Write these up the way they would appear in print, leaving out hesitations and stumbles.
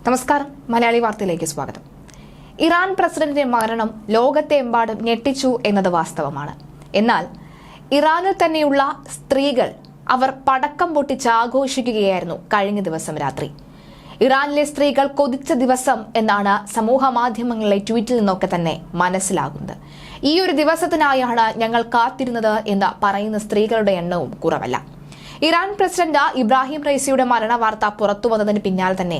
നമസ്കാരം, മലയാളി വാർത്തയിലേക്ക് സ്വാഗതം. ഇറാൻ പ്രസിഡന്റിന്റെ മരണം ലോകത്തെമ്പാടും ഞെട്ടിച്ചു എന്നത് വാസ്തവമാണ്. എന്നാൽ ഇറാനിൽ തന്നെയുള്ള സ്ത്രീകൾ അവർ പടക്കം പൊട്ടിച്ച് ആഘോഷിക്കുകയായിരുന്നു കഴിഞ്ഞ ദിവസം രാത്രി. ഇറാനിലെ സ്ത്രീകൾ കൊതിച്ച ദിവസം എന്നാണ് സമൂഹ മാധ്യമങ്ങളിലെ ട്വീറ്റിൽ നിന്നൊക്കെ തന്നെ മനസ്സിലാകുന്നത്. ഈ ഒരു ദിവസത്തിനായാണ് ഞങ്ങൾ കാത്തിരുന്നത് എന്ന് പറയുന്ന സ്ത്രീകളുടെ എണ്ണവും കുറവല്ല. ഇറാൻ പ്രസിഡന്റ് ഇബ്രാഹിം റൈസിയുടെ മരണവാർത്ത പുറത്തു വന്നതിന് പിന്നാലെ തന്നെ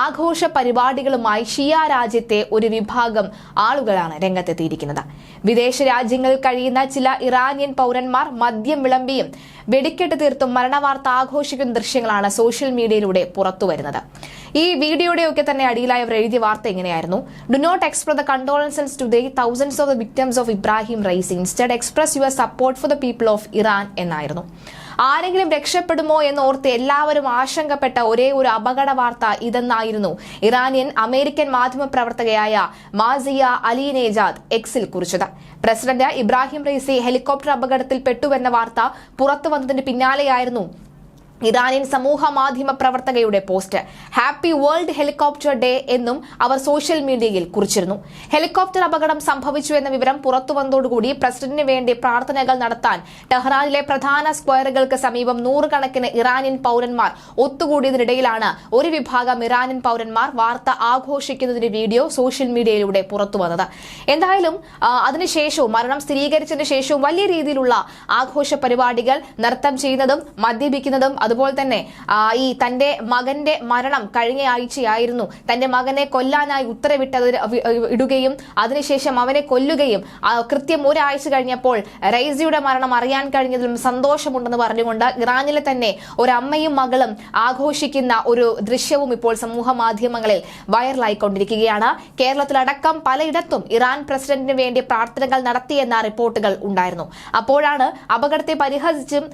ആഘോഷ പരിപാടികളുമായി ഷിയ രാജ്യത്തെ ഒരു വിഭാഗം ആളുകളാണ് രംഗത്തെത്തിയിരിക്കുന്നത്. വിദേശ രാജ്യങ്ങളിൽ കഴിയുന്ന ചില ഇറാനിയൻ പൗരന്മാർ മദ്യം വിളമ്പിയും വെടിക്കെട്ട് തീർത്തും മരണവാർത്ത ആഘോഷിക്കുന്ന ദൃശ്യങ്ങളാണ് സോഷ്യൽ മീഡിയയിലൂടെ പുറത്തുവരുന്നത്. ഈ വീഡിയോയുടെയൊക്കെ തന്നെ അടിയിലായി അവർ എഴുതിയ വാർത്ത എങ്ങനെയായിരുന്നു? Do not express the condolences to the thousands of the victims of Ebrahim Raisi, instead express your support for the people of Iran എന്നായിരുന്നു. ആരെങ്കിലും രക്ഷപ്പെടുമോ എന്നോർത്ത് എല്ലാവരും ആശങ്കപ്പെട്ട ഒരേ ഒരു അപകട വാർത്ത ഇതെന്നായിരുന്നു ഇറാനിയൻ അമേരിക്കൻ മാധ്യമപ്രവർത്തകയായ മാസിയ അലിനേജാദ് എക്സിൽ കുറിച്ചത്. പ്രസിഡന്റ് ഇബ്രാഹിം റൈസി ഹെലികോപ്റ്റർ അപകടത്തിൽ പെട്ടുവെന്ന വാർത്ത പുറത്തു വന്നതിന് പിന്നാലെയായിരുന്നു ഇറാനിയൻ സമൂഹ മാധ്യമ പ്രവർത്തകയുടെ post. Happy world helicopter day എന്നും അവർ സോഷ്യൽ മീഡിയയിൽ കുറിച്ചിരുന്നു. ഹെലികോപ്റ്റർ അപകടം സംഭവിച്ചു എന്ന വിവരം പുറത്തു വന്നതോടുകൂടി പ്രസിഡന്റിന് വേണ്ടി പ്രാർത്ഥനകൾ നടത്താൻ ടെഹ്റാനിലെ പ്രധാന സ്ക്വയറുകൾക്ക് സമീപം നൂറുകണക്കിന് ഇറാനിയൻ പൗരന്മാർ ഒത്തുകൂടിയതിനിടയിലാണ് ഒരു വിഭാഗം ഇറാനിയൻ പൗരന്മാർ വാർത്ത ആഘോഷിക്കുന്നതിന്റെ വീഡിയോ സോഷ്യൽ മീഡിയയിലൂടെ പുറത്തു വന്നത്. എന്തായാലും അതിനുശേഷവും മരണം സ്ഥിരീകരിച്ചതിന് ശേഷവും വലിയ രീതിയിലുള്ള ആഘോഷ പരിപാടികൾ, നൃത്തം ചെയ്യുന്നതും മദ്യപിക്കുന്നതും, അതുപോലെ തന്നെ ഈ തന്റെ മകന്റെ മരണം കഴിഞ്ഞ ആഴ്ചയായിരുന്നു. തന്റെ മകനെ കൊല്ലാനായി ഇടുകയും അതിനുശേഷം അവനെ കൊല്ലുകയും കൃത്യം ഒരാഴ്ച കഴിഞ്ഞപ്പോൾ റൈസിയുടെ മരണം അറിയാൻ കഴിഞ്ഞതിലും സന്തോഷമുണ്ടെന്ന് പറഞ്ഞുകൊണ്ട് ഇറാനിലെ തന്നെ ഒരമ്മയും മകളും ആഘോഷിക്കുന്ന ഒരു ദൃശ്യവും ഇപ്പോൾ സമൂഹ മാധ്യമങ്ങളിൽ വൈറലായിക്കൊണ്ടിരിക്കുകയാണ്. കേരളത്തിലടക്കം പലയിടത്തും ഇറാൻ പ്രസിഡന്റിന് വേണ്ടി പ്രാർത്ഥനകൾ നടത്തിയെന്ന റിപ്പോർട്ടുകൾ ഉണ്ടായിരുന്നു. അപ്പോഴാണ് അപകടത്തെ പരിഹസിച്ചും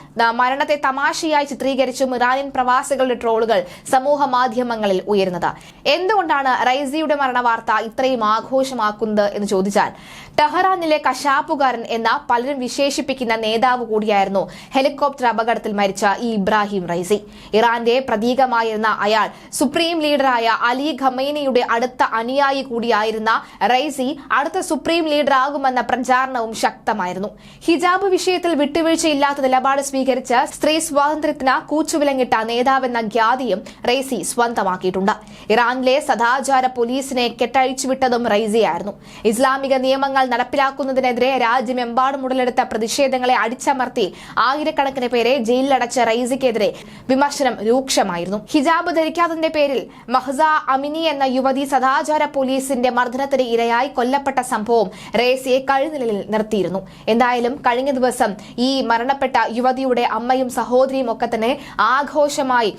മരണത്തെ തമാശയായി ചിത്രീകരിച്ചും ഇറാനിയൻ പ്രവാസികളുടെ ട്രോളുകൾ സമൂഹ മാധ്യമങ്ങളിൽ ഉയരുന്നത്. എന്തുകൊണ്ടാണ് റൈസിയുടെ മരണവാർത്ത ഇത്രയും ആഘോഷമാക്കുന്നത് എന്ന് ചോദിച്ചാൽ, ടെഹ്റാനിലെ കശാപ്പുകാരൻ എന്ന പലരും വിശേഷിപ്പിക്കുന്ന നേതാവ് കൂടിയായിരുന്നു ഹെലികോപ്റ്റർ അപകടത്തിൽ മരിച്ച ഈ ഇബ്രാഹിം റൈസി. ഇറാന്റെ പ്രതീകമായിരുന്ന അയാൾ സുപ്രീം ലീഡറായ അലി ഖമൈനിയുടെ അടുത്ത അനുയായി കൂടിയായിരുന്ന റൈസി അടുത്ത സുപ്രീം ലീഡർ ആകുമെന്ന പ്രചാരണവും ശക്തമായിരുന്നു. ഹിജാബ് വിഷയത്തിൽ വിട്ടുവീഴ്ചയില്ലാത്ത നിലപാട് സ്വീകരിച്ച് സ്ത്രീ സ്വാതന്ത്ര്യത്തിന് കൂച്ചുവിലങ്ങിട്ട നേതാവെന്ന ഖ്യാതിയും റൈസി സ്വന്തമാക്കിയിട്ടുണ്ട്. ഇറാനിലെ സദാചാര പോലീസിനെ കെട്ടഴിച്ചുവിട്ടതും റൈസിയായിരുന്നു. ഇസ്ലാമിക നിയമങ്ങൾ നടപ്പിലാക്കുന്നതിനെതിരെ രാജ്യമെമ്പാടും ഉടലെടുത്ത പ്രതിഷേധങ്ങളെ അടിച്ചമർത്തി ആയിരക്കണക്കിന് പേരെ ജയിലിലടച്ച റൈസിക്കെതിരെ വിമർശനം രൂക്ഷമായിരുന്നു. ഹിജാബ് ധരിക്കാത്തതിന്റെ പേരിൽ മഹ്സ അമിനി എന്ന യുവതി സദാചാര പോലീസിന്റെ മർദ്ദനത്തിന് ഇരയായി കൊല്ലപ്പെട്ട സംഭവം റൈസിയെ കഴുനിഴലിൽ നിർത്തിയിരുന്നു. എന്തായാലും കഴിഞ്ഞ ദിവസം ഈ മരണപ്പെട്ട യുവതിയുടെ അമ്മയും സഹോദരിയും ഒക്കെ തന്നെ ആഘോഷമായി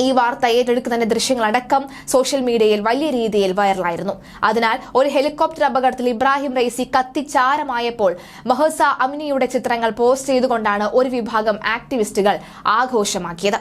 ഈ വാർത്ത ഏറ്റെടുക്കുന്ന ദൃശ്യങ്ങളടക്കം സോഷ്യൽ മീഡിയയിൽ വലിയ രീതിയിൽ വൈറലായിരുന്നു. അതിനാൽ ഒരു ഹെലികോപ്റ്റർ അപകടത്തിൽ ഇബ്രാഹിം റൈസി കത്തിച്ചാരമായപ്പോൾ മഹ്സ അമിനിയുടെ ചിത്രങ്ങൾ പോസ്റ്റ് ചെയ്തുകൊണ്ടാണ് ഒരു വിഭാഗം ആക്ടിവിസ്റ്റുകൾ ആഘോഷമാക്കിയത്.